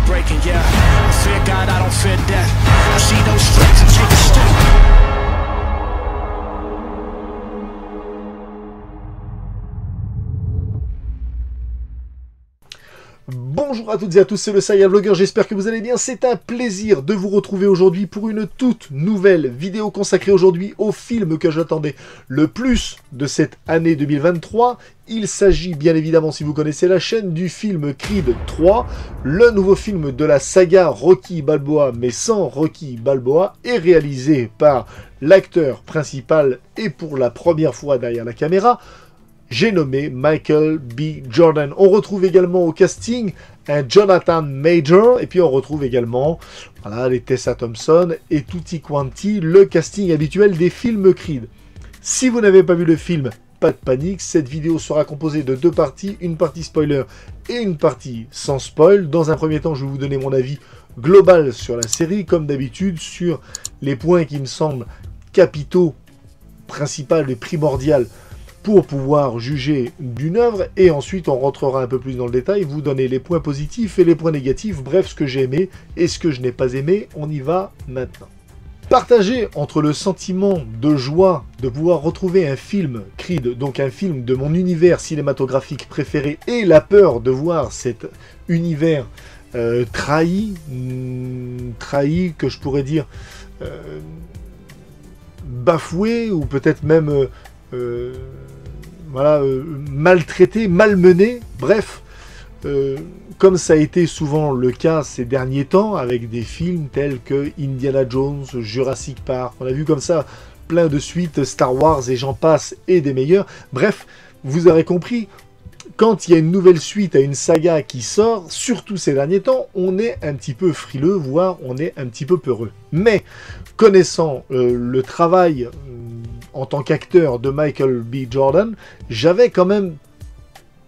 breaking, yeah. I fear God, I don't fear death. I see those stripes and take a step. Bonjour à toutes et à tous, c'est le Saiyan Vlogger, j'espère que vous allez bien. C'est un plaisir de vous retrouver aujourd'hui pour une toute nouvelle vidéo consacrée aujourd'hui au film que j'attendais le plus de cette année 2023. Il s'agit bien évidemment, si vous connaissez la chaîne, du film Creed 3, le nouveau film de la saga Rocky Balboa, mais sans Rocky Balboa, est réalisé par l'acteur principal et pour la première fois derrière la caméra, j'ai nommé Michael B. Jordan. On retrouve également au casting un Jonathan Major, et puis on retrouve également voilà, les Tessa Thompson et tutti quanti, le casting habituel des films Creed. Si vous n'avez pas vu le film, pas de panique, cette vidéo sera composée de deux parties, une partie spoiler et une partie sans spoil. Dans un premier temps, je vais vous donner mon avis global sur la série, comme d'habitude, sur les points qui me semblent capitaux, principaux et primordiaux pour pouvoir juger d'une œuvre, et ensuite on rentrera un peu plus dans le détail, vous donner les points positifs et les points négatifs, bref, ce que j'ai aimé et ce que je n'ai pas aimé. On y va maintenant. Partagé entre le sentiment de joie de pouvoir retrouver un film Creed, donc un film de mon univers cinématographique préféré, et la peur de voir cet univers trahi, que je pourrais dire bafoué, ou peut-être même maltraité, malmené, bref, comme ça a été souvent le cas ces derniers temps avec des films tels que Indiana Jones, Jurassic Park, on a vu comme ça plein de suites, Star Wars et j'en passe, et des meilleurs. Bref, vous aurez compris, quand il y a une nouvelle suite à une saga qui sort, surtout ces derniers temps, on est un petit peu frileux, voire on est un petit peu peureux. Mais, connaissant le travail en tant qu'acteur de Michael B. Jordan, j'avais quand même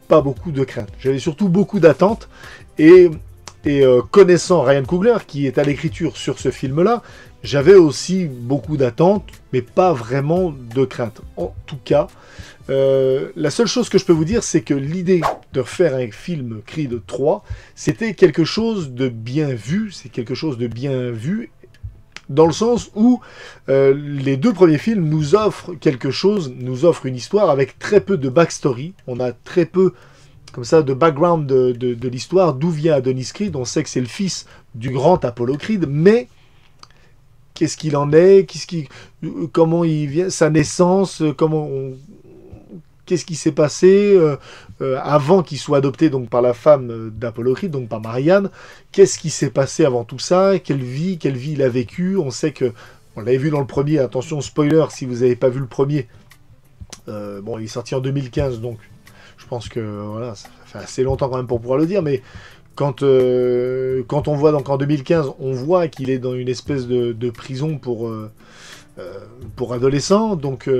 pas beaucoup de crainte. J'avais surtout beaucoup d'attentes, et connaissant Ryan Coogler, qui est à l'écriture sur ce film-là, j'avais aussi beaucoup d'attentes, mais pas vraiment de crainte. En tout cas, la seule chose que je peux vous dire, c'est que l'idée de refaire un film Creed 3, c'était quelque chose de bien vu, dans le sens où les deux premiers films nous offrent quelque chose, nous offrent une histoire avec très peu de backstory. On a très peu, comme ça, de background de l'histoire, d'où vient Adonis Creed. On sait que c'est le fils du grand Apollo Creed, mais qu'est-ce qu'il en est, comment il vient, sa naissance, qu'est-ce qui s'est passé avant qu'il soit adopté donc par la femme d'Apollo Creed, donc par Marianne. Qu'est-ce qui s'est passé avant tout ça? Quelle vie il a vécu? On sait que, on l'avait vu dans le premier, attention spoiler si vous n'avez pas vu le premier. Bon, il est sorti en 2015, donc je pense que voilà, ça fait assez longtemps quand même pour pouvoir le dire, mais quand on voit donc en 2015, on voit qu'il est dans une espèce de prison pour adolescents, donc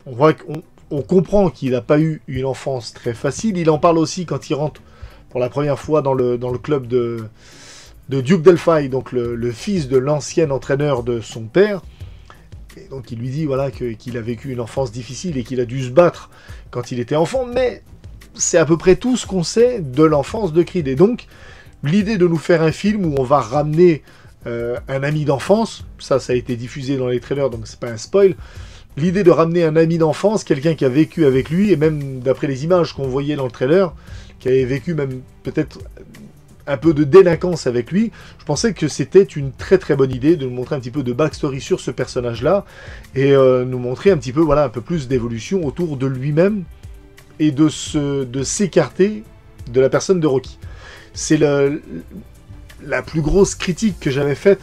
on voit qu'on comprend qu'il n'a pas eu une enfance très facile. Il en parle aussi quand il rentre pour la première fois dans le club de Duke Delphi, donc le fils de l'ancien entraîneur de son père. Et donc il lui dit voilà, qu'il a vécu une enfance difficile et qu'il a dû se battre quand il était enfant, mais c'est à peu près tout ce qu'on sait de l'enfance de Creed. Et donc, l'idée de nous faire un film où on va ramener un ami d'enfance, ça a été diffusé dans les trailers, donc c'est pas un spoil. L'idée de ramener un ami d'enfance, quelqu'un qui a vécu avec lui, et même d'après les images qu'on voyait dans le trailer, qui avait vécu même peut-être un peu de délinquance avec lui, je pensais que c'était une très très bonne idée de nous montrer un petit peu de backstory sur ce personnage-là, et nous montrer un petit peu, voilà, un peu plus d'évolution autour de lui-même, et de s'écarter de la personne de Rocky. C'est la plus grosse critique que j'avais faite,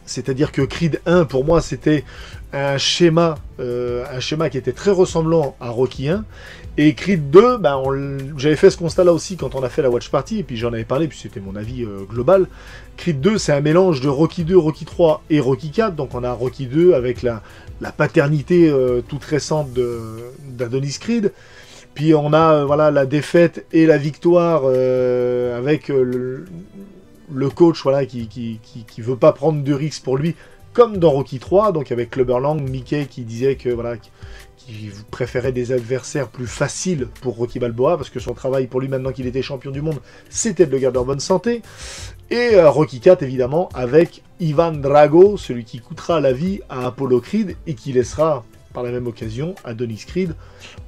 c'est-à-dire que Creed 1, pour moi, c'était un schéma qui était très ressemblant à Rocky 1, et Creed 2, j'avais fait ce constat-là aussi quand on a fait la Watch Party, et puis j'en avais parlé, puis c'était mon avis global. Creed 2, c'est un mélange de Rocky 2, Rocky 3 et Rocky 4, donc on a Rocky 2 avec la paternité toute récente d'Adonis Creed, puis on a voilà, la défaite et la victoire avec le coach voilà, qui veut pas prendre de risques pour lui, comme dans Rocky 3, donc avec Clubber Lang, Mickey qui disait que voilà, qui préférait des adversaires plus faciles pour Rocky Balboa, parce que son travail pour lui, maintenant qu'il était champion du monde, c'était de le garder en bonne santé. Et Rocky IV, évidemment, avec Ivan Drago, celui qui coûtera la vie à Apollo Creed et qui laissera, par la même occasion, Adonis Creed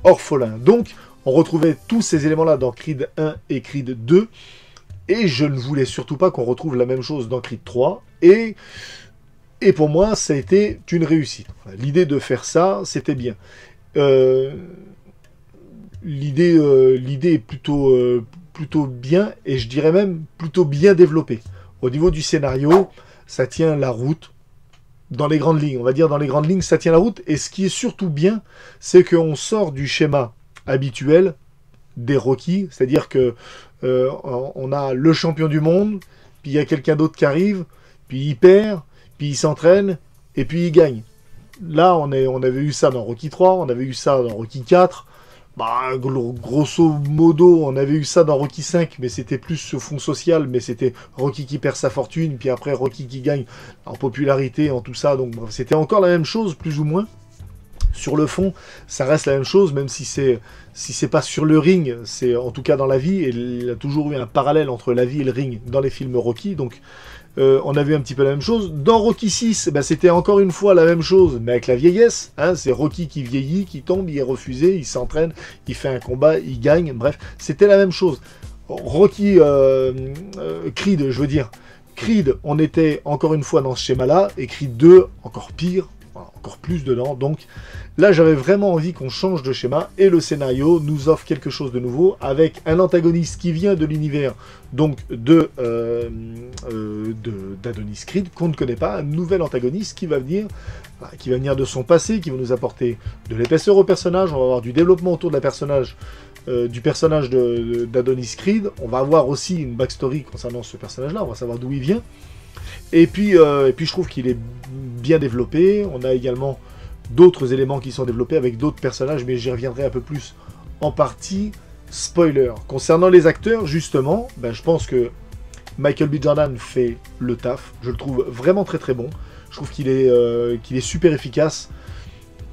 orphelin. Donc, on retrouvait tous ces éléments-là dans Creed 1 et Creed 2. Et je ne voulais surtout pas qu'on retrouve la même chose dans Creed 3. Et pour moi, ça a été une réussite. L'idée de faire ça, c'était bien. L'idée est plutôt bien, et je dirais même plutôt bien développée. Au niveau du scénario, ça tient la route. Dans les grandes lignes, on va dire dans les grandes lignes, ça tient la route. Et ce qui est surtout bien, c'est qu'on sort du schéma habituel des Rocky. C'est-à-dire que on a le champion du monde, puis il y a quelqu'un d'autre qui arrive, puis il perd, puis il s'entraîne, et puis il gagne. Là, on avait eu ça dans Rocky 3, on avait eu ça dans Rocky 4. Bah, grosso modo, on avait eu ça dans Rocky 5, mais c'était plus ce fond social, mais c'était Rocky qui perd sa fortune, puis après Rocky qui gagne en popularité, en tout ça. Donc bref, c'était encore la même chose, plus ou moins. Sur le fond, ça reste la même chose, même si c'est pas sur le ring, c'est en tout cas dans la vie, et il a toujours eu un parallèle entre la vie et le ring dans les films Rocky, donc on a vu un petit peu la même chose. Dans Rocky 6, ben, c'était encore une fois la même chose, mais avec la vieillesse, hein, c'est Rocky qui vieillit, qui tombe, il est refusé, il s'entraîne, il fait un combat, il gagne, bref, c'était la même chose. Rocky, Creed, je veux dire, Creed, on était encore une fois dans ce schéma-là, et Creed 2, encore pire, encore plus dedans, donc là j'avais vraiment envie qu'on change de schéma, et le scénario nous offre quelque chose de nouveau, avec un antagoniste qui vient de l'univers, donc d'Adonis Creed, qu'on ne connaît pas, un nouvel antagoniste qui va venir de son passé, qui va nous apporter de l'épaisseur au personnage, on va avoir du développement autour de la personnage, du personnage d'Adonis Creed, on va avoir aussi une backstory concernant ce personnage-là, on va savoir d'où il vient. Et puis je trouve qu'il est bien développé. On a également d'autres éléments qui sont développés avec d'autres personnages, mais j'y reviendrai un peu plus en partie. Spoiler. Concernant les acteurs, justement, ben, je pense que Michael B. Jordan fait le taf. Je le trouve vraiment très très bon. Je trouve qu'il est super efficace.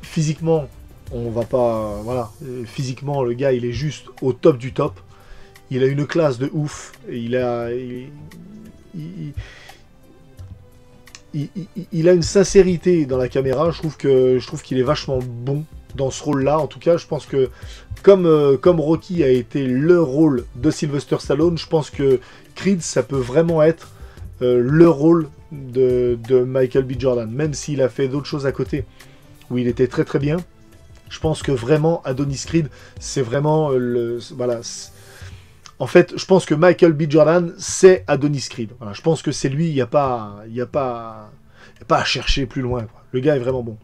Physiquement, on va pas... Voilà. Physiquement, le gars, il est juste au top du top. Il a une classe de ouf. Il a une sincérité dans la caméra, je trouve qu'il est vachement bon dans ce rôle-là. En tout cas, je pense que comme Rocky a été le rôle de Sylvester Stallone, je pense que Creed, ça peut vraiment être le rôle de Michael B. Jordan, même s'il a fait d'autres choses à côté, où il était très très bien. Je pense que vraiment, Adonis Creed, c'est vraiment voilà. En fait, je pense que Michael B. Jordan, c'est Adonis Creed. Voilà, je pense que c'est lui, il n'y a pas à chercher plus loin, quoi. Le gars est vraiment bon.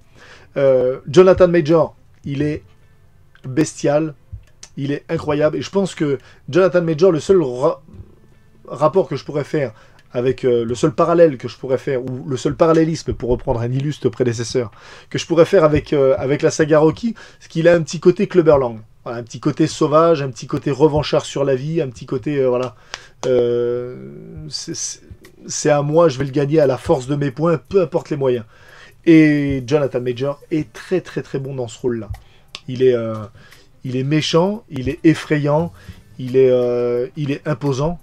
Jonathan Major, il est bestial, il est incroyable. Et je pense que Jonathan Major, le seul rapport que je pourrais faire avec le seul parallèle que je pourrais faire, ou le seul parallélisme, pour reprendre un illustre prédécesseur, que je pourrais faire avec la saga Rocky, c'est qu'il a un petit côté Clubber Lang. Voilà, un petit côté sauvage, un petit côté revanchard sur la vie, un petit côté, voilà. C'est à moi, je vais le gagner à la force de mes points, peu importe les moyens. Et Jonathan Major est très très très bon dans ce rôle-là. Il est méchant, il est effrayant, il est imposant,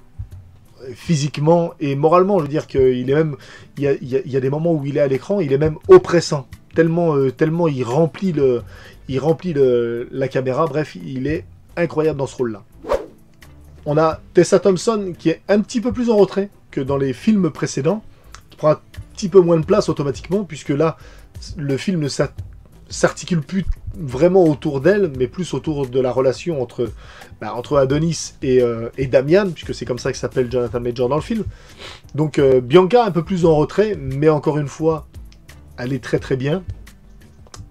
physiquement et moralement. Je veux dire qu'il est même, il y a des moments où il est à l'écran, il est même oppressant. Tellement il remplit la caméra. Bref, il est incroyable dans ce rôle-là. On a Tessa Thompson qui est un petit peu plus en retrait que dans les films précédents, qui prend un petit peu moins de place automatiquement, puisque là, le film ne s'articule plus vraiment autour d'elle, mais plus autour de la relation entre Adonis et Damian, puisque c'est comme ça que s'appelle Jonathan Major dans le film. Donc Bianca un peu plus en retrait, mais encore une fois, elle est très très bien.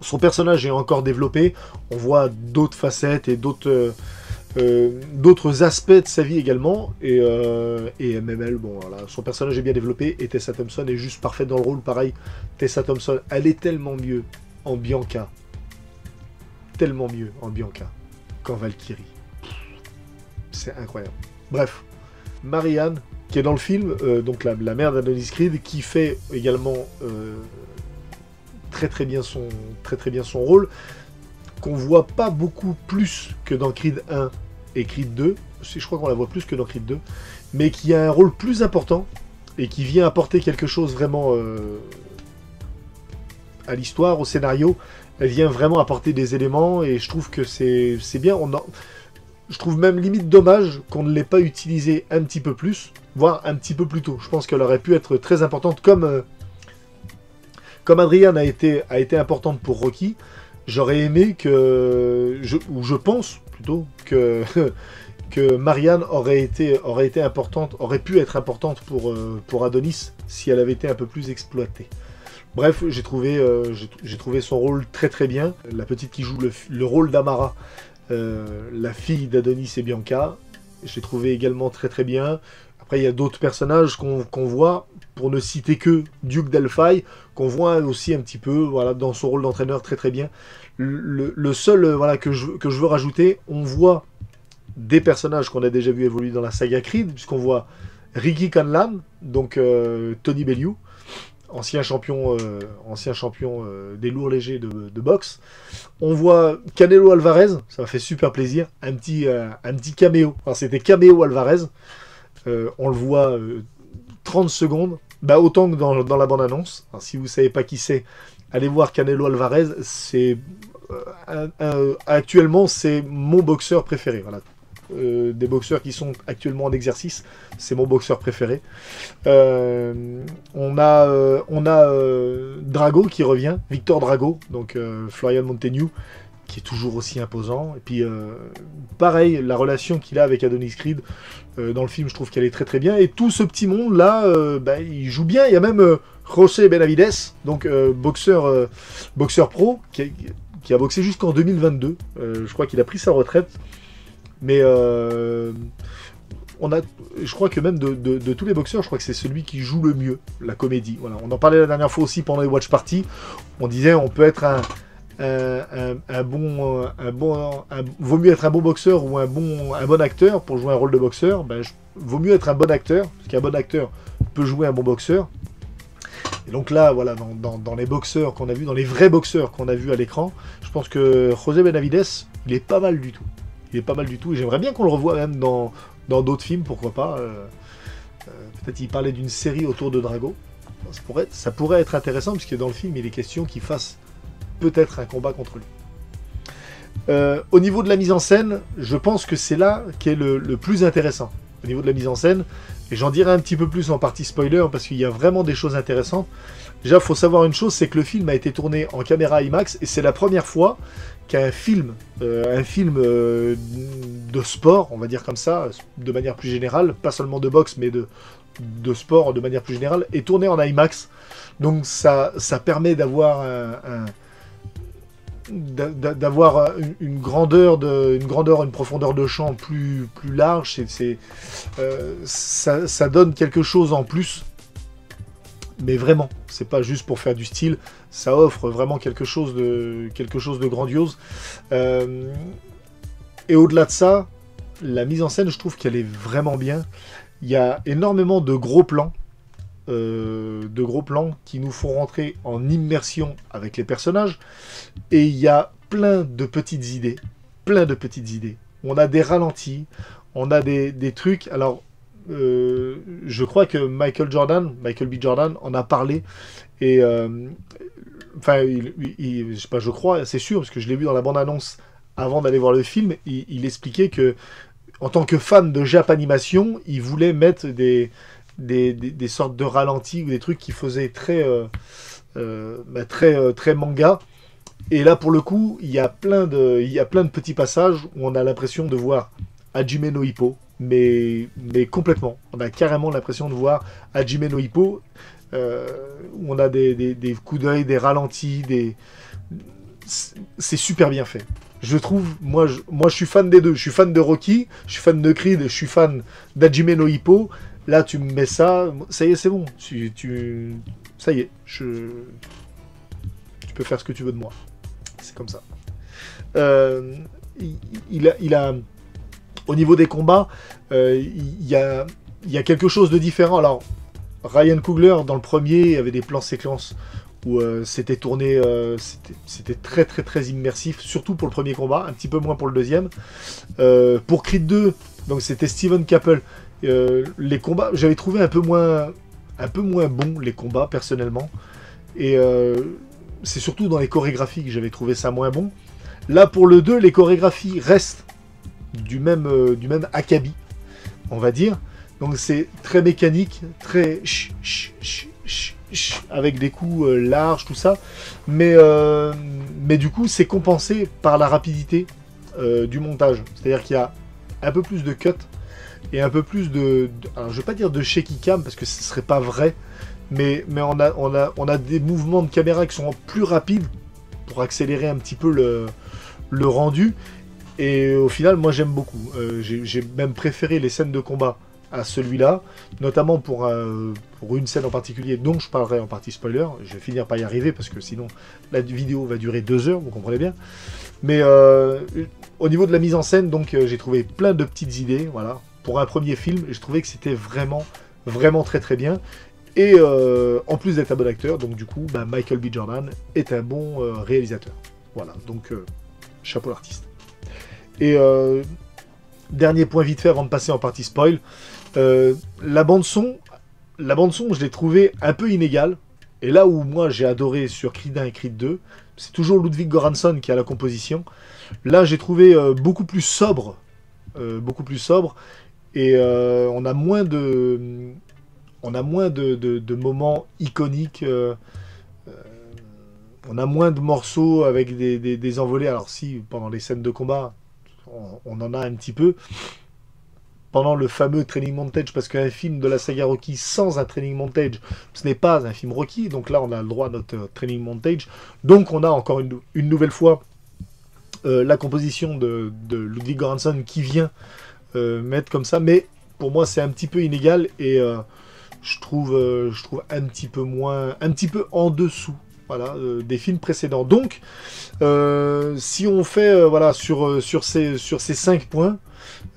Son personnage est encore développé, on voit d'autres facettes et d'autres aspects de sa vie également, et même elle, bon voilà, son personnage est bien développé, et Tessa Thompson est juste parfaite dans le rôle. Pareil, Tessa Thompson, elle est tellement mieux en Bianca, qu'en Valkyrie. C'est incroyable. Bref, Marianne, qui est dans le film, donc la mère d'Adonis Creed, qui fait également très très bien son rôle, qu'on voit pas beaucoup plus que dans Creed 1 et Creed 2, je crois qu'on la voit plus que dans Creed 2, mais qui a un rôle plus important et qui vient apporter quelque chose vraiment à l'histoire, au scénario. Elle vient vraiment apporter des éléments et je trouve que c'est bien. Je trouve même limite dommage qu'on ne l'ait pas utilisée un petit peu plus, voire un petit peu plus tôt. Je pense qu'elle aurait pu être très importante, comme Adrienne a été importante pour Rocky. J'aurais aimé je pense plutôt que que Marianne aurait pu être importante pour Adonis si elle avait été un peu plus exploitée. Bref, j'ai trouvé son rôle très très bien. La petite qui joue le rôle d'Amara, la fille d'Adonis et Bianca, j'ai trouvé également très très bien. Après, il y a d'autres personnages qu'on voit, pour ne citer que Duke Delphi, qu'on voit aussi un petit peu voilà, dans son rôle d'entraîneur très très bien. Le seul voilà, que je veux rajouter, on voit des personnages qu'on a déjà vu évoluer dans la saga Creed, puisqu'on voit Ricky Conlan, donc Tony Bellew, ancien champion des lourds légers de boxe. On voit Canelo Alvarez, ça m'a fait super plaisir, un petit caméo. Enfin, c'était Caméo Alvarez. On le voit 30 secondes, bah, autant que dans la bande-annonce. Si vous ne savez pas qui c'est, allez voir Canelo Alvarez. C'est actuellement, c'est mon boxeur préféré. Voilà. Des boxeurs qui sont actuellement en exercice, c'est mon boxeur préféré. On a Drago qui revient, Victor Drago, donc Florian Montaño, qui est toujours aussi imposant. Et puis pareil, la relation qu'il a avec Adonis Creed dans le film, je trouve qu'elle est très très bien. Et tout ce petit monde là, il joue bien. Il y a même José Benavides, donc boxeur pro, qui a boxé jusqu'en 2022. Je crois qu'il a pris sa retraite. Mais je crois que même de tous les boxeurs, je crois que c'est celui qui joue le mieux la comédie. Voilà. On en parlait la dernière fois aussi pendant les watch parties. On disait on peut être vaut mieux être un bon boxeur ou un bon acteur pour jouer un rôle de boxeur. Vaut mieux être un bon acteur, parce qu'un bon acteur peut jouer un bon boxeur. Et donc là, voilà, dans les boxeurs qu'on a vus, dans les vrais boxeurs qu'on a vus à l'écran, je pense que José Benavides, il est pas mal du tout. Il est pas mal du tout, et j'aimerais bien qu'on le revoie même dans d'autres films, pourquoi pas. Peut-être il parlait d'une série autour de Drago. Ça pourrait être intéressant, puisque dans le film, il est question qu'il fasse peut-être un combat contre lui. Au niveau de la mise en scène, je pense que c'est là qu'est le plus intéressant. Au niveau de la mise en scène, et j'en dirai un petit peu plus en partie spoiler, parce qu'il y a vraiment des choses intéressantes. Déjà, il faut savoir une chose, c'est que le film a été tourné en caméra IMAX, et c'est la première fois qu'un film, de sport, on va dire comme ça, de manière plus générale, pas seulement de boxe, mais de sport de manière plus générale, est tourné en IMAX. Donc ça permet d'avoir une grandeur, une profondeur de champ plus large. Ça donne quelque chose en plus. Mais vraiment, c'est pas juste pour faire du style, ça offre vraiment quelque chose de grandiose. Et au-delà de ça, la mise en scène, je trouve qu'elle est vraiment bien. Il y a énormément de gros plans qui nous font rentrer en immersion avec les personnages. Et il y a plein de petites idées. On a des ralentis, on a des trucs. Alors, je crois que Michael B. Jordan en a parlé, et je sais pas, je crois, c'est sûr, parce que je l'ai vu dans la bande-annonce avant d'aller voir le film. Il expliquait que, en tant que fan de Japanimation, il voulait mettre des sortes de ralentis ou des trucs qui faisaient très manga. Et là, pour le coup, il y a plein de petits passages où on a l'impression de voir Hajime no Ippo, mais complètement. On a carrément l'impression de voir Hajime no Ippo, où on a des coups d'œil, des ralentis, c'est super bien fait. Je trouve, moi je suis fan des deux. Je suis fan de Rocky, je suis fan de Creed, je suis fan d'Hajime no Ippo. Là, tu me mets ça, ça y est, c'est bon. Ça y est, tu peux faire ce que tu veux de moi. C'est comme ça. Il a au niveau des combats, il y a quelque chose de différent. Alors, Ryan Coogler, dans le premier, il y avait des plans séquences où c'était tourné, c'était très très très immersif, surtout pour le premier combat, un petit peu moins pour le deuxième. Pour Creed 2, donc c'était Steven Caple. Les combats, j'avais trouvé un peu moins un peu moins bons, les combats, personnellement. Et c'est surtout dans les chorégraphies que j'avais trouvé ça moins bon. Là, pour le 2, les chorégraphies restent du même acabit, on va dire. Donc c'est très mécanique, très avec des coups larges, tout ça. Mais du coup, c'est compensé par la rapidité du montage. C'est-à-dire qu'il y a un peu plus de cuts et un peu plus alors je vais pas dire de shaky cam parce que ce serait pas vrai, mais on a des mouvements de caméra qui sont plus rapides pour accélérer un petit peu le rendu. Et au final, moi j'aime beaucoup. J'ai même préféré les scènes de combat à celui-là, notamment pour une scène en particulier dont je parlerai en partie spoiler. Je vais finir par y arriver parce que sinon la vidéo va durer 2 heures, vous comprenez bien. Mais au niveau de la mise en scène, donc j'ai trouvé plein de petites idées, voilà. Pour un premier film, je trouvais que c'était vraiment, vraiment très très bien. Et en plus d'être un bon acteur, donc du coup, bah, Michael B. Jordan est un bon réalisateur. Voilà, donc chapeau l'artiste. Et dernier point vite fait avant de passer en partie spoil, la bande son, je l'ai trouvée un peu inégale. Et là où moi j'ai adoré sur Creed 1 et Creed 2, c'est toujours Ludwig Göransson qui a la composition. Là j'ai trouvé beaucoup plus sobre, et on a moins de moments iconiques. On a moins de morceaux avec des envolées. Alors si, pendant les scènes de combat, on en a un petit peu. Pendant le fameux training montage, parce qu'un film de la saga Rocky sans un training montage, ce n'est pas un film Rocky. Donc là, on a le droit à notre training montage. Donc on a encore une nouvelle fois la composition de Ludwig Göransson qui vient mettre comme ça. Mais pour moi, c'est un petit peu inégal et je trouve un petit peu en dessous. Voilà, des films précédents. Donc, si on fait voilà, sur ces 5 points,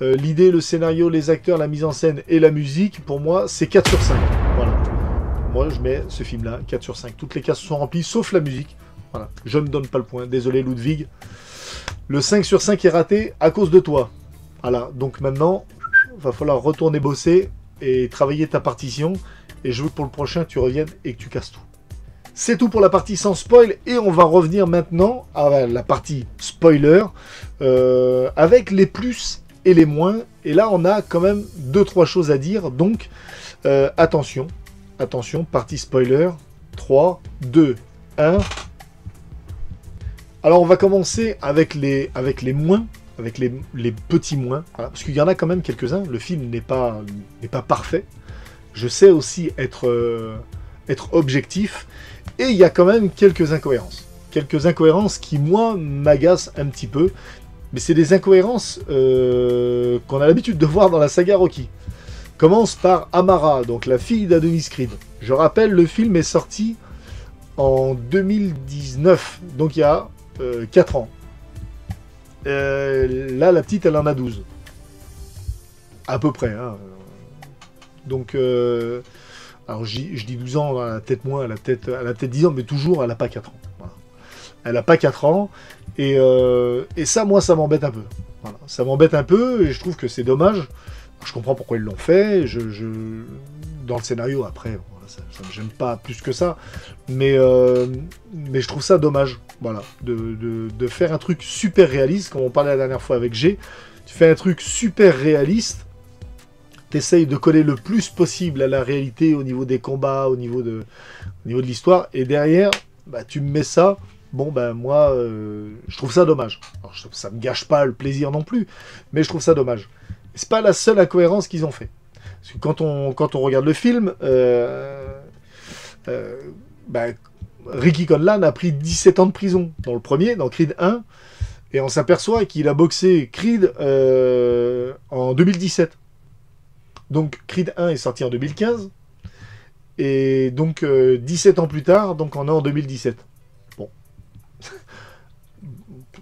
l'idée, le scénario, les acteurs, la mise en scène et la musique, pour moi, c'est 4 sur 5. Voilà. Moi, je mets ce film-là, 4 sur 5. Toutes les cases sont remplies, sauf la musique. Voilà. Je ne donne pas le point. Désolé, Ludwig. Le 5 sur 5 est raté à cause de toi. Voilà. Donc maintenant, il va falloir retourner bosser et travailler ta partition. Et je veux que pour le prochain, tu reviennes et que tu casses tout. C'est tout pour la partie sans spoil, et on va revenir maintenant à la partie spoiler, avec les plus et les moins. Et là, on a quand même 2-3 choses à dire, donc attention, partie spoiler, 3, 2, 1. Alors, on va commencer avec les moins, avec les petits moins, voilà, parce qu'il y en a quand même quelques-uns. Le film n'est pas parfait. Je sais aussi être objectif. Et il y a quand même quelques incohérences. Quelques incohérences qui, moi, m'agacent un petit peu. Mais c'est des incohérences qu'on a l'habitude de voir dans la saga Rocky. Commence par Amara, donc la fille d'Adonis Creed. Je rappelle, le film est sorti en 2019, donc il y a 4 ans. Là, la petite, elle en a 12. À peu près. Hein. Donc... alors je dis 12 ans, elle a peut-être moins, elle a peut-être 10 ans, mais toujours, elle n'a pas 4 ans. Voilà. Elle n'a pas 4 ans, et ça, moi, ça m'embête un peu. Voilà. Ça m'embête un peu, et je trouve que c'est dommage. Alors, je comprends pourquoi ils l'ont fait, dans le scénario, après, voilà, ça ne me gêne pas plus que ça, mais je trouve ça dommage, voilà, de faire un truc super réaliste, comme on parlait la dernière fois avec G, tu fais un truc super réaliste, t'essayes de coller le plus possible à la réalité au niveau des combats, au niveau de l'histoire, et derrière, bah, tu me mets ça, bon, ben moi, je trouve ça dommage. Alors, ça me gâche pas le plaisir non plus, mais je trouve ça dommage. Et c'est pas la seule incohérence qu'ils ont fait. Parce que quand on regarde le film, Ricky Conlan a pris 17 ans de prison dans le premier, dans Creed 1, et on s'aperçoit qu'il a boxé Creed en 2017. Donc Creed 1 est sorti en 2015, et donc 17 ans plus tard, donc on est en 2017. Bon.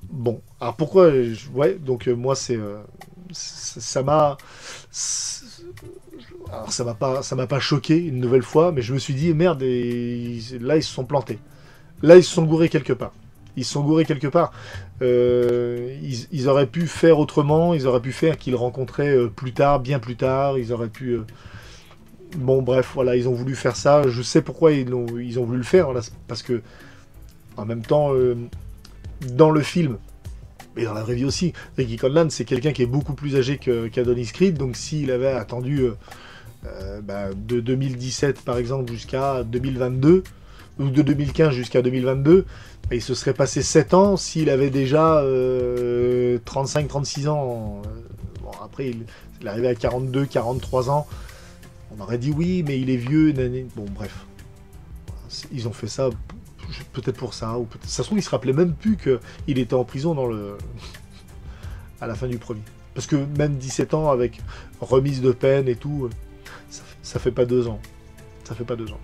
Bon, alors pourquoi ouais, donc moi c'est... ça m'a... Alors ça m'a pas choqué une nouvelle fois, mais je me suis dit, merde, là ils se sont plantés. Là ils se sont gourés quelque part. Ils auraient pu faire autrement, ils auraient pu faire qu'ils le rencontraient plus tard, bien plus tard, ils auraient pu... Bon, bref, voilà, ils ont voulu faire ça. Je sais pourquoi ils ont voulu le faire, voilà, parce que, en même temps, dans le film, et dans la vraie vie aussi, Ricky Conlan, c'est quelqu'un qui est beaucoup plus âgé qu'Adonis Creed, donc s'il avait attendu de 2017, par exemple, jusqu'à 2022, ou de 2015 jusqu'à 2022, il se serait passé 7 ans s'il avait déjà 35-36 ans. Bon, après, il est arrivé à 42-43 ans. On aurait dit oui, mais il est vieux. Bon, bref. Ils ont fait ça peut-être pour ça. Ou peut-être... Ça se trouve, il se rappelait même plus qu'il était en prison à la fin du premier. Parce que même 17 ans, avec remise de peine et tout, ça fait pas 2 ans. Ça fait pas 2 ans.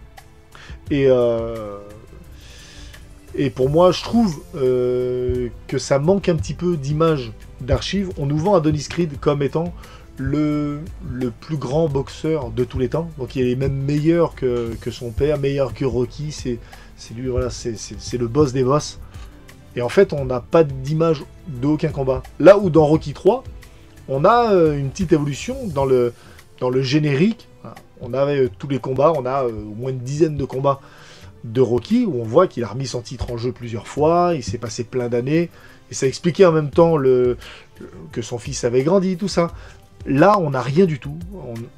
Et pour moi, je trouve que ça manque un petit peu d'image d'archives. On nous vend Adonis Creed comme étant le plus grand boxeur de tous les temps. Donc il est même meilleur que son père, meilleur que Rocky. C'est lui, voilà, c'est le boss des boss. Et en fait, on n'a pas d'image d'aucun combat. Là où dans Rocky 3, on a une petite évolution dans le générique. On avait tous les combats, on a au moins une dizaine de combats de Rocky, où on voit qu'il a remis son titre en jeu plusieurs fois, il s'est passé plein d'années, et ça expliquait en même temps que son fils avait grandi, tout ça. Là, on n'a rien du tout,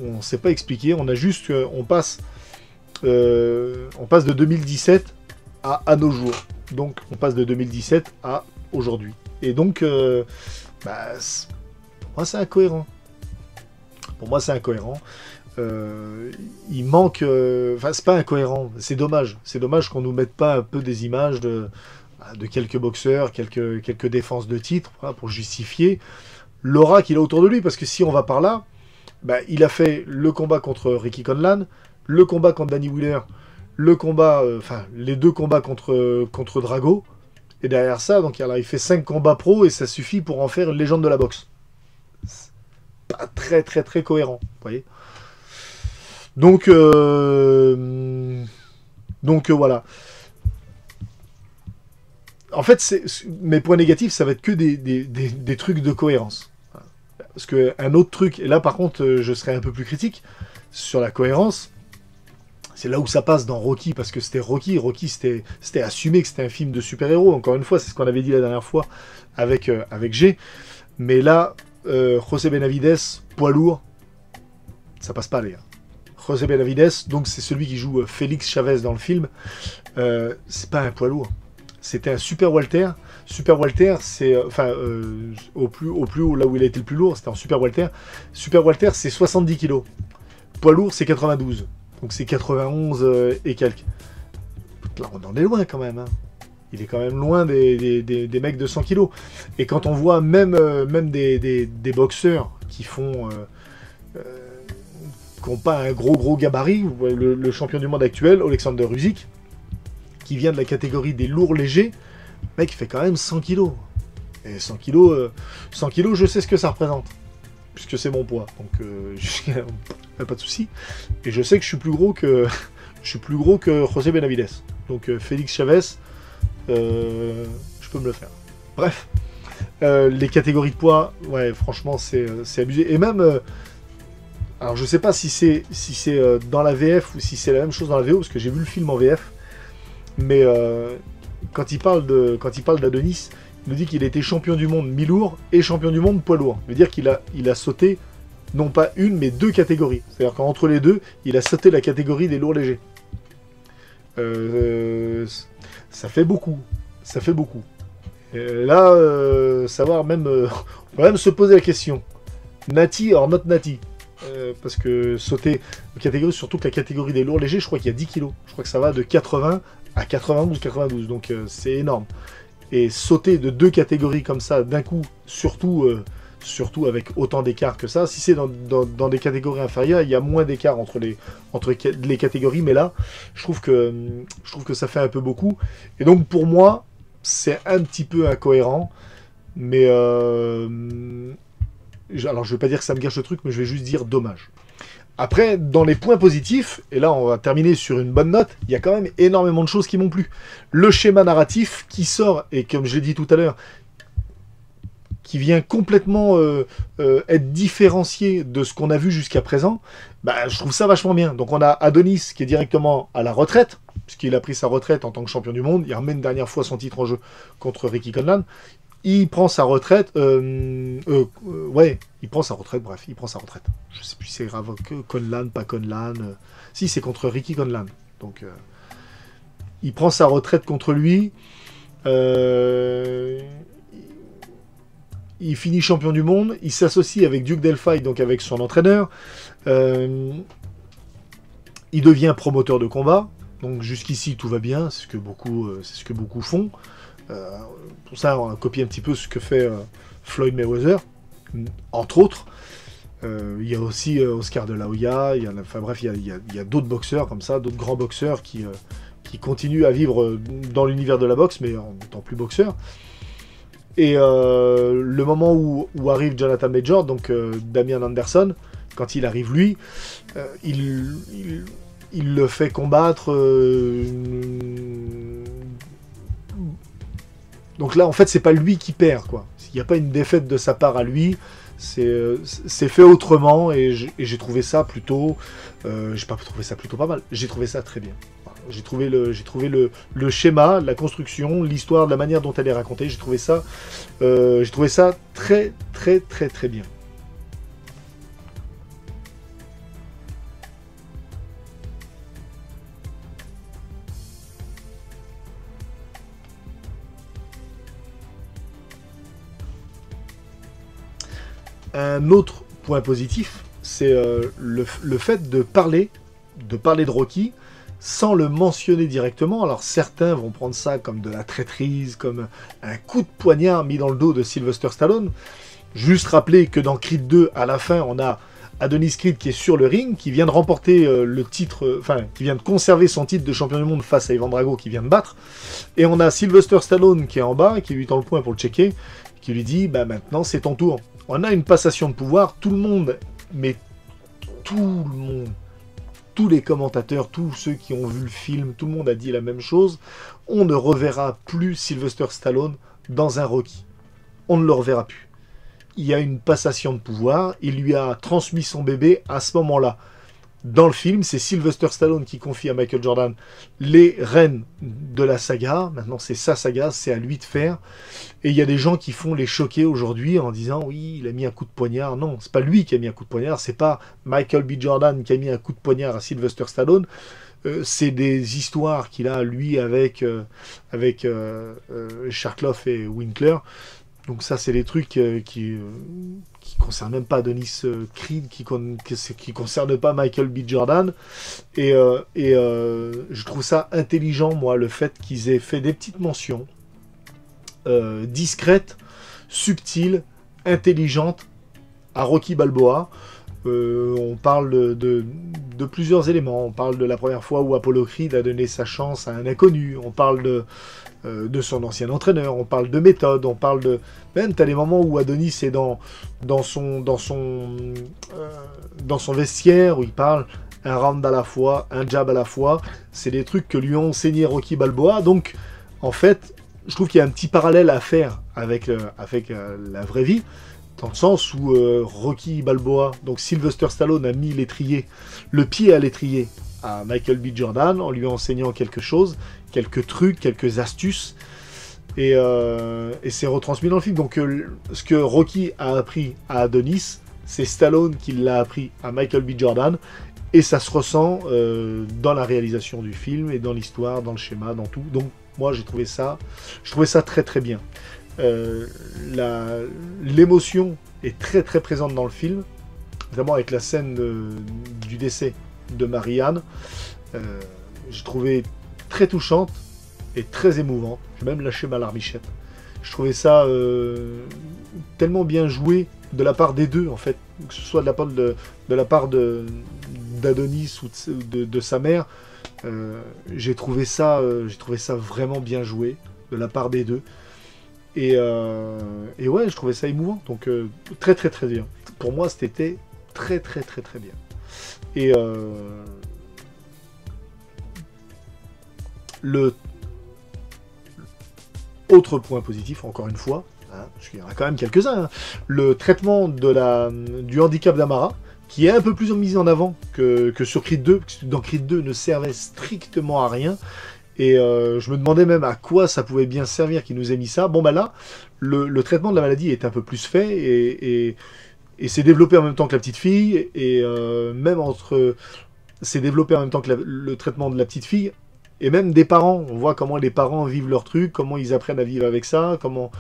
on ne sait pas expliquer, on a juste, on passe de 2017 à nos jours. Donc, on passe de 2017 à aujourd'hui. Et donc, pour moi, c'est incohérent. Pour moi, c'est incohérent. Il manque... Enfin, c'est pas incohérent, c'est dommage. C'est dommage qu'on nous mette pas un peu des images de quelques boxeurs, quelques défenses de titre, voilà, pour justifier l'aura qu'il a autour de lui. Parce que si on va par là, il a fait le combat contre Ricky Conlan, le combat contre Danny Wheeler, le combat... les 2 combats contre Drago. Et derrière ça, donc il fait 5 combats pro et ça suffit pour en faire une légende de la boxe. C'est pas très très très cohérent, vous voyez. Donc voilà. En fait, mes points négatifs, ça va être que des trucs de cohérence. Parce qu'un autre truc, et là par contre, je serais un peu plus critique sur la cohérence, c'est là où ça passe dans Rocky, parce que c'était Rocky. Rocky, c'était assumé que c'était un film de super-héros. Encore une fois, c'est ce qu'on avait dit la dernière fois avec G. Mais là, José Benavides, poids lourd, ça passe pas, les gars. José Benavides, donc c'est celui qui joue Félix Chavez dans le film, c'est pas un poids lourd. C'était un super welter. Super welter, c'est... au plus haut, là où il a été le plus lourd, c'était en super welter. Super welter, c'est 70 kg. Poids lourd, c'est 92. Donc c'est 91 et quelques. Là, on en est loin quand même. Hein. Il est quand même loin des mecs de 100 kg. Et quand on voit même des boxeurs qui n'ont pas un gros gabarit, le champion du monde actuel, Alexander Usyk, qui vient de la catégorie des lourds légers, le mec fait quand même 100 kg. Et 100 kg, je sais ce que ça représente, puisque c'est mon poids, donc pas de souci. Et je sais que je suis plus gros que José Benavides. Donc Félix Chavez, je peux me le faire. Bref, les catégories de poids, ouais, franchement, c'est abusé. Et même... alors je sais pas si c'est dans la VF ou si c'est la même chose dans la VO, parce que j'ai vu le film en VF, mais quand il parle d'Adonis, il nous dit qu'il était champion du monde mi-lourd et champion du monde poids lourd. Ça veut dire qu'il a sauté non pas une mais 2 catégories. C'est-à-dire qu'entre les deux, il a sauté la catégorie des lourds légers. Ça fait beaucoup. Ça fait beaucoup. Et là, savoir même... on va même se poser la question. Natty or not Natty. Parce que sauter une catégorie, surtout que la catégorie des lourds légers, je crois qu'il y a 10 kg. Je crois que ça va de 80 à 92. Donc c'est énorme. Et sauter de 2 catégories comme ça d'un coup, surtout avec autant d'écart que ça, si c'est dans des catégories inférieures, il y a moins d'écart entre les catégories, mais là, je trouve que ça fait un peu beaucoup. Et donc pour moi, c'est un petit peu incohérent, mais alors je vais pas dire que ça me gâche le truc, mais je vais juste dire dommage. Après, dans les points positifs, et là on va terminer sur une bonne note, il y a quand même énormément de choses qui m'ont plu. Le schéma narratif qui sort, et comme je l'ai dit tout à l'heure, qui vient complètement être différencié de ce qu'on a vu jusqu'à présent, bah, je trouve ça vachement bien. Donc on a Adonis qui est directement à la retraite, puisqu'il a pris sa retraite en tant que champion du monde. Il remet une dernière fois son titre en jeu contre Ricky Conlan. Il prend sa retraite. Ouais, il prend sa retraite, bref, il prend sa retraite. Je sais plus si c'est grave, Conlan, pas Conlan. Si, c'est contre Ricky Conlan. Donc, il prend sa retraite contre lui. Il finit champion du monde. Il s'associe avec Duke Delphi, donc avec son entraîneur. Il devient promoteur de combat. Donc jusqu'ici, tout va bien. C'est ce que beaucoup font. Pour ça, on a copié un petit peu ce que fait Floyd Mayweather, entre autres. Il y a aussi Oscar de la Hoya. Il y a d'autres boxeurs comme ça, d'autres grands boxeurs qui continuent à vivre dans l'univers de la boxe, mais en n'étant plus boxeurs. Et le moment où arrive Jonathan Major, donc Damian Anderson, quand il arrive lui, il le fait combattre. Donc là, en fait, c'est pas lui qui perd, quoi. Il n'y a pas une défaite de sa part à lui. C'est fait autrement et j'ai trouvé ça plutôt. J'ai pas trouvé ça plutôt pas mal. J'ai trouvé ça très bien. J'ai trouvé le schéma, la construction, l'histoire, la manière dont elle est racontée. J'ai trouvé ça très très très très bien. Un autre point positif, c'est le fait de parler de Rocky sans le mentionner directement. Alors certains vont prendre ça comme de la traîtrise, comme un coup de poignard mis dans le dos de Sylvester Stallone. Juste rappeler que dans Creed 2, à la fin, on a Adonis Creed qui est sur le ring, qui vient de remporter le titre, qui vient de conserver son titre de champion du monde face à Ivan Drago qui vient de battre. Et on a Sylvester Stallone qui est en bas, qui lui tend le poing pour le checker, qui lui dit bah maintenant c'est ton tour. On a une passation de pouvoir, tout le monde, mais tout le monde, tous les commentateurs, tous ceux qui ont vu le film, tout le monde a dit la même chose. On ne reverra plus Sylvester Stallone dans un Rocky. On ne le reverra plus. Il y a une passation de pouvoir, il lui a transmis son bébé à ce moment-là. Dans le film, c'est Sylvester Stallone qui confie à Michael Jordan les rênes de la saga. Maintenant, c'est sa saga, c'est à lui de faire. Et il y a des gens qui font les choquer aujourd'hui en disant « Oui, il a mis un coup de poignard. » Non, c'est pas lui qui a mis un coup de poignard. C'est pas Michael B. Jordan qui a mis un coup de poignard à Sylvester Stallone. C'est des histoires qu'il a, lui, avec Sharkloff et Winkler. Donc ça, c'est des trucs qui concernent même pas Adonis Creed, qui concernent pas Michael B. Jordan. Et je trouve ça intelligent, moi, le fait qu'ils aient fait des petites mentions discrètes, subtiles, intelligentes à Rocky Balboa. On parle de plusieurs éléments. On parle de la première fois où Apollo Creed a donné sa chance à un inconnu. On parle de son ancien entraîneur, on parle de méthode, on parle de... Même, t'as les moments où Adonis est dans son vestiaire, où il parle un round à la fois, un jab à la fois. C'est des trucs que lui ont enseigné Rocky Balboa. Donc, en fait, je trouve qu'il y a un petit parallèle à faire avec la vraie vie, dans le sens où Rocky Balboa, donc Sylvester Stallone a mis le pied à l'étrier à Michael B. Jordan en lui enseignant quelque chose, quelques trucs, quelques astuces, et c'est retransmis dans le film. Donc ce que Rocky a appris à Adonis, c'est Stallone qui l'a appris à Michael B. Jordan, et ça se ressent dans la réalisation du film, et dans l'histoire, dans le schéma, dans tout. Donc moi je trouvais ça très très bien. L'émotion est très très présente dans le film, vraiment avec la scène du décès de Marianne. J'ai trouvé très touchante et très émouvante. J'ai même lâché ma larmichette. Je trouvais ça tellement bien joué de la part des deux, en fait, que ce soit de la part d'Adonis ou de sa mère. J'ai trouvé ça vraiment bien joué de la part des deux. Et ouais, je trouvais ça émouvant. Donc très très très bien. Pour moi, c'était très très très très bien. Et le autre point positif, encore une fois, hein, parce qu'il y en a quand même quelques-uns, hein, le traitement du handicap d'Amara, qui est un peu plus mis en avant que sur Creed 2, parce que dans Creed 2 ne servait strictement à rien, et je me demandais même à quoi ça pouvait bien servir qu'il nous ait mis ça. Bon bah là, le traitement de la maladie est un peu plus fait, et c'est développé en même temps que la petite fille, et même entre... C'est développé en même temps que le traitement de la petite fille, et même des parents. On voit comment les parents vivent leur truc, comment ils apprennent à vivre avec ça, comment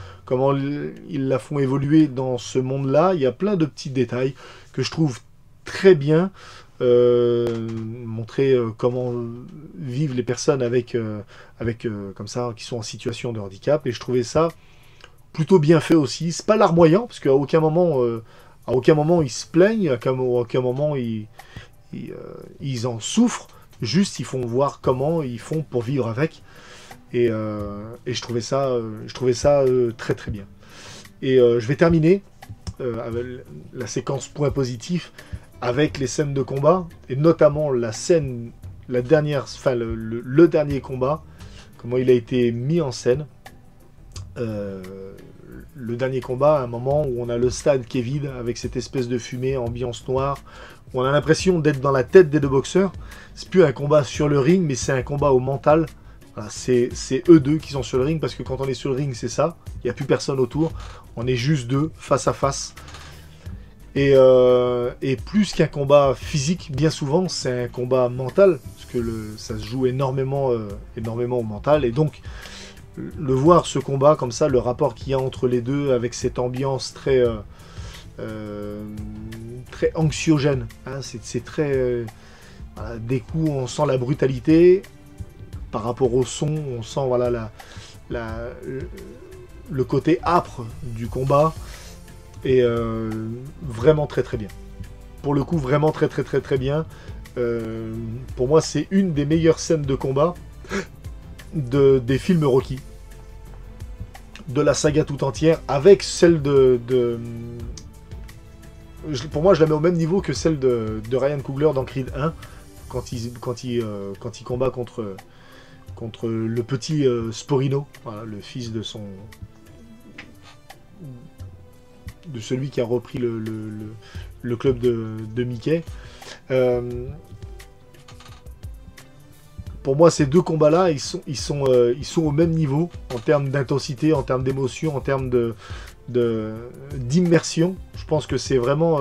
ils la font évoluer dans ce monde-là. Il y a plein de petits détails que je trouve très bien. Montrer comment vivent les personnes avec comme ça, qui sont en situation de handicap. Et je trouvais ça plutôt bien fait aussi. C'est pas larmoyant, parce qu'à aucun moment ils se plaignent, à aucun moment ils en souffrent, juste ils font voir comment ils font pour vivre avec, et je trouvais ça très très bien. Et je vais terminer avec la séquence point positif avec les scènes de combat, et notamment le dernier combat, comment il a été mis en scène. Le dernier combat, à un moment où on a le stade qui est vide, avec cette espèce de fumée, ambiance noire, où on a l'impression d'être dans la tête des deux boxeurs. C'est plus un combat sur le ring, mais c'est un combat au mental. Voilà, c'est eux deux qui sont sur le ring, parce que quand on est sur le ring, c'est ça. Il n'y a plus personne autour. On est juste deux, face à face. Et plus qu'un combat physique, bien souvent, c'est un combat mental, parce que ça se joue énormément au mental. Et donc, le voir, ce combat, comme ça, le rapport qu'il y a entre les deux, avec cette ambiance très anxiogène, hein, c'est très... voilà, des coups, on sent la brutalité, par rapport au son, on sent voilà, le côté âpre du combat, et vraiment très très bien. Pour le coup, vraiment très très très très bien. Pour moi, c'est une des meilleures scènes de combat des films Rocky, de la saga tout entière, avec celle pour moi, je la mets au même niveau que celle de Ryan Coogler dans Creed 1, quand il combat contre le petit Sporino, voilà, le fils de celui qui a repris le club de Mickey. Pour moi, ces deux combats-là, ils sont au même niveau en termes d'intensité, en termes d'émotion, en termes d'immersion. Je pense que c'est vraiment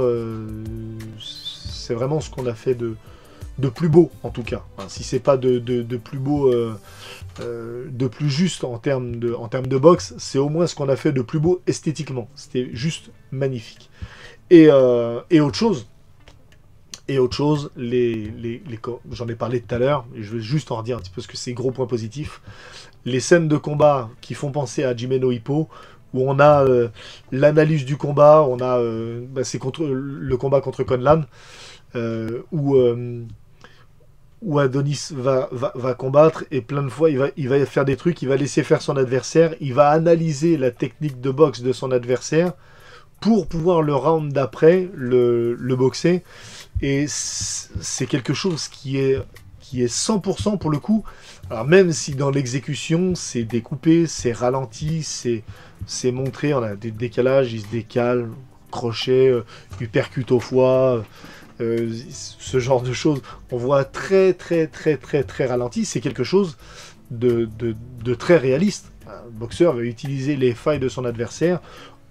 ce qu'on a fait de plus beau, en tout cas. Enfin, si c'est pas de plus beau, de plus juste en termes de boxe, c'est au moins ce qu'on a fait de plus beau esthétiquement. C'était juste magnifique. Et autre chose, j'en ai parlé tout à l'heure, et je vais juste en redire un petit peu, parce que c'est gros point positif. Les scènes de combat qui font penser à Jimeno Hippo, où on a l'analyse du combat, on a c'est le combat contre Conlan, où Adonis va combattre, et plein de fois il va faire des trucs, il va laisser faire son adversaire, il va analyser la technique de boxe de son adversaire pour pouvoir le round d'après le boxer. Et c'est quelque chose qui est 100% pour le coup. Alors même si dans l'exécution c'est découpé, c'est ralenti, c'est montré, on a des décalages, il se décale, crochet, uppercut au foie, ce genre de choses, on voit très très très très très ralenti. C'est quelque chose de très réaliste. Un boxeur va utiliser les failles de son adversaire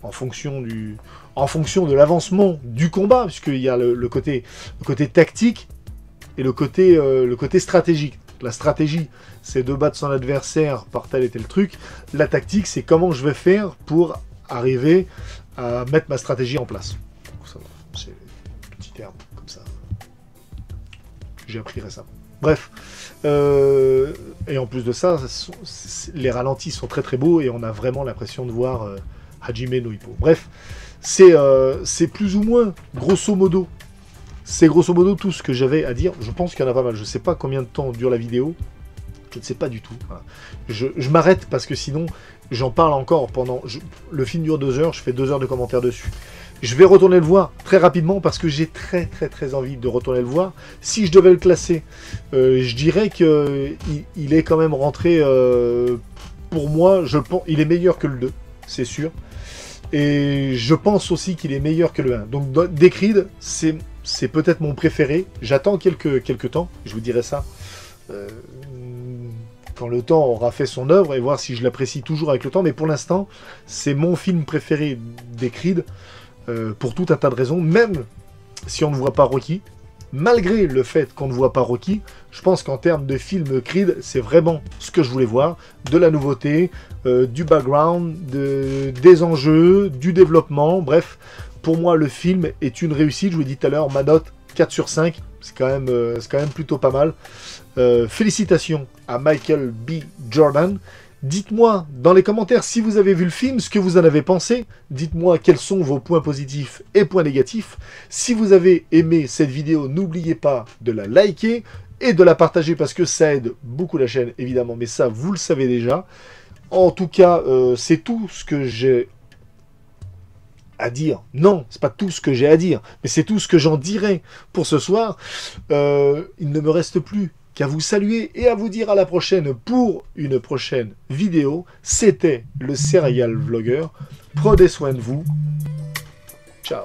en fonction de l'avancement du combat, puisqu'il y a le côté tactique et le côté stratégique. La stratégie, c'est de battre son adversaire par tel et tel truc. La tactique, c'est comment je vais faire pour arriver à mettre ma stratégie en place. C'est un petit terme comme ça. J'ai appris récemment. Bref. Et en plus de ça, les ralentis sont très très beaux, et on a vraiment l'impression de voir Hajime no Ippo. Bref, c'est plus ou moins, grosso modo, c'est grosso modo tout ce que j'avais à dire. Je pense qu'il y en a pas mal. Je ne sais pas combien de temps dure la vidéo. Je ne sais pas du tout. Voilà. Je m'arrête parce que sinon, j'en parle encore pendant... Le film dure 2 heures, je fais 2 heures de commentaires dessus. Je vais retourner le voir très rapidement parce que j'ai très très très envie de retourner le voir. Si je devais le classer, je dirais qu'il est quand même rentré... pour moi, je pense, il est meilleur que le 2, c'est sûr. Et je pense aussi qu'il est meilleur que le 1. Donc des Creed, c'est peut-être mon préféré. J'attends quelques temps, je vous dirai ça. Quand le temps aura fait son œuvre et voir si je l'apprécie toujours avec le temps. Mais pour l'instant, c'est mon film préféré des Creed. Pour tout un tas de raisons. Même si on ne voit pas Rocky. Malgré le fait qu'on ne voit pas Rocky, je pense qu'en termes de film Creed, c'est vraiment ce que je voulais voir. De la nouveauté, du background, des enjeux, du développement. Bref, pour moi, le film est une réussite. Je vous l'ai dit tout à l'heure, ma note 4 sur 5. C'est quand même plutôt pas mal. Félicitations à Michael B. Jordan. Dites-moi dans les commentaires si vous avez vu le film, ce que vous en avez pensé. Dites-moi quels sont vos points positifs et points négatifs. Si vous avez aimé cette vidéo, n'oubliez pas de la liker et de la partager parce que ça aide beaucoup la chaîne, évidemment. Mais ça, vous le savez déjà. En tout cas, c'est tout ce que j'ai à dire. Non, c'est pas tout ce que j'ai à dire, mais c'est tout ce que j'en dirai pour ce soir. Il ne me reste plus qu'à vous saluer et à vous dire à la prochaine pour une prochaine vidéo. C'était le Serial Vlogger. Prenez soin de vous. Ciao.